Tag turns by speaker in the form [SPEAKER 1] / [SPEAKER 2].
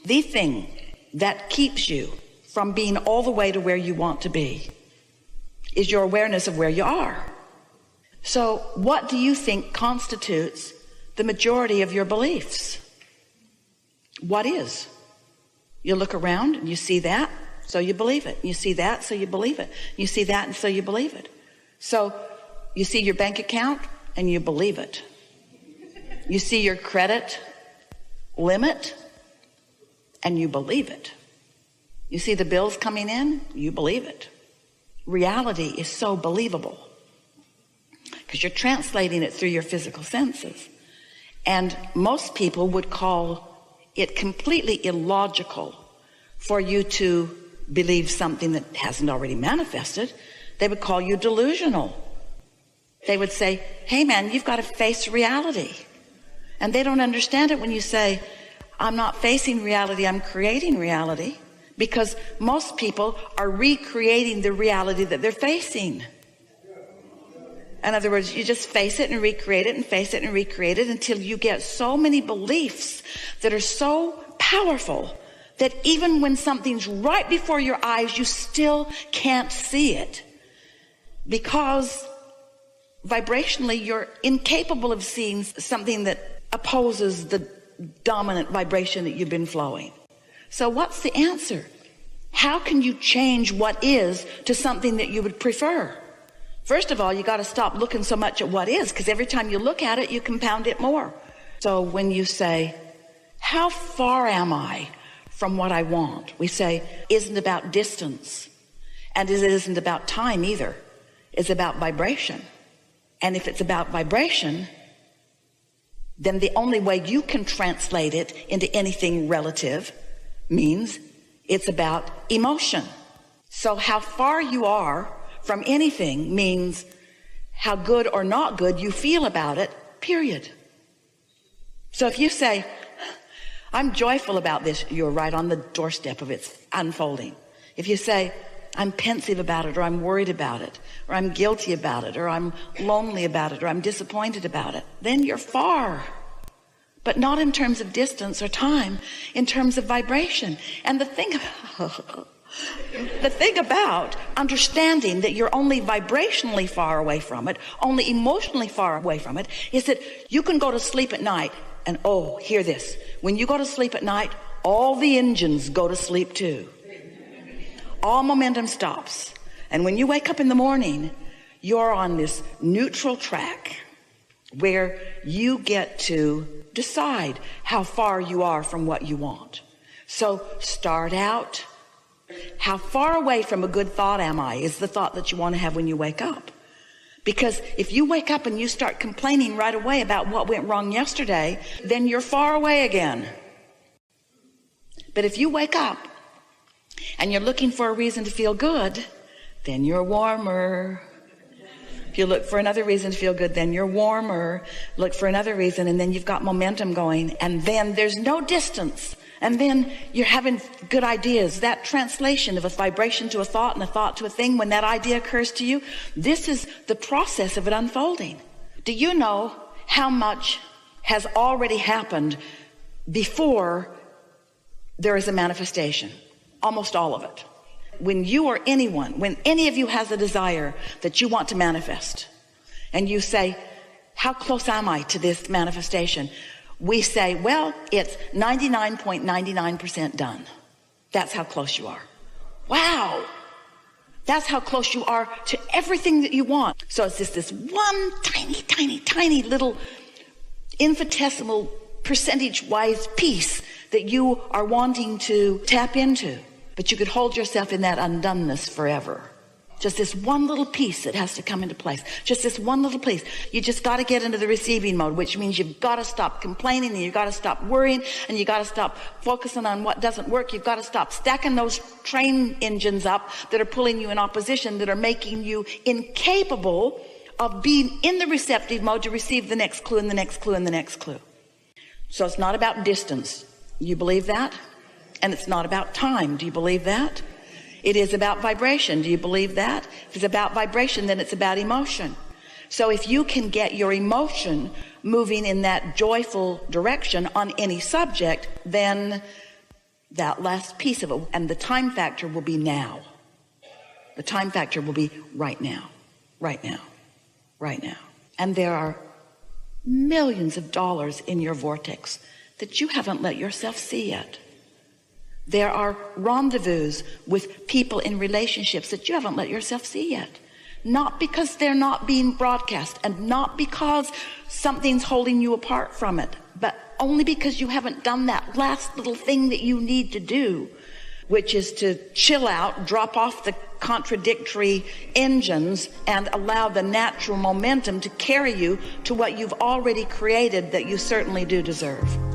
[SPEAKER 1] The thing that keeps you from being all the way to where you want to be is your awareness of where you are. So what do you think constitutes the majority of your beliefs? What is? You look around and you see that, so you believe it. You see that, so you believe it. You see that, and so you believe it. So you see your bank account and you believe it. You see your credit limit and you believe it. You see the bills coming in, you believe it. Reality is so believable because you're translating it through your physical senses. And most people would call it completely illogical for you to believe something that hasn't already manifested. They would call you delusional. They would say, hey man, you've got to face reality. And they don't understand it when you say, I'm not facing reality, I'm creating reality. Because most people are recreating the reality that they're facing. In other words, you just face it and recreate it and face it and recreate it until you get so many beliefs that are so powerful that even when something's right before your eyes, you still can't see it. Because vibrationally, you're incapable of seeing something that opposes the dominant vibration that you've been flowing. So what's the answer? How can you change what is to something that you would prefer? First of all, you got to stop looking so much at what is, because every time you look at it, you compound it more. So when you say, how far am I from what I want? We say, isn't about distance. And it isn't about time either. It's about vibration. And if it's about vibration, then the only way you can translate it into anything relative means it's about emotion. So how far you are from anything means how good or not good you feel about it, period. So if you say, I'm joyful about this, you're right on the doorstep of its unfolding. If you say, I'm pensive about it, or I'm worried about it, or I'm guilty about it, or I'm lonely about it, or I'm disappointed about it, then you're far. But not in terms of distance or time, in terms of vibration. And the thing about understanding that you're only vibrationally far away from it, only emotionally far away from it, is that you can go to sleep at night and, oh, hear this. When you go to sleep at night, all the engines go to sleep too. All momentum stops. And when you wake up in the morning, you're on this neutral track where you get to decide how far you are from what you want. So start out, how far away from a good thought am I is the thought that you want to have when you wake up. Because if you wake up and you start complaining right away about what went wrong yesterday, then you're far away again. But if you wake up and you're looking for a reason to feel good, then you're warmer. If you look for another reason to feel good, then you're warmer. Look for another reason, and then you've got momentum going, and then there's no distance. And then you're having good ideas. That translation of a vibration to a thought and a thought to a thing, when that idea occurs to you, this is the process of it unfolding. Do you know how much has already happened before there is a manifestation? Almost all of it. When you or anyone, when any of you has a desire that you want to manifest, and you say, how close am I to this manifestation? We say, well, it's 99.99% done. That's how close you are. Wow. That's how close you are to everything that you want. So it's just this one tiny little infinitesimal percentage-wise piece that you are wanting to tap into. But you could hold yourself in that undoneness forever. Just this one little piece that has to come into place. Just this one little piece. You just got to get into the receiving mode, which means you've got to stop complaining, and you've got to stop worrying, and you've got to stop focusing on what doesn't work. You've got to stop stacking those train engines up that are pulling you in opposition, that are making you incapable of being in the receptive mode to receive the next clue and the next clue and the next clue. So it's not about distance. You believe that? And it's not about time. Do you believe that? It is about vibration. Do you believe that? If it's about vibration, then it's about emotion. So if you can get your emotion moving in that joyful direction on any subject, then that last piece of it, and the time factor will be now. The time factor will be right now, right now, right now. And there are millions of dollars in your vortex that you haven't let yourself see yet. There are rendezvous with people in relationships that you haven't let yourself see yet. Not because they're not being broadcast, and not because something's holding you apart from it, but only because you haven't done that last little thing that you need to do, which is to chill out, drop off the contradictory engines, and allow the natural momentum to carry you to what you've already created that you certainly do deserve.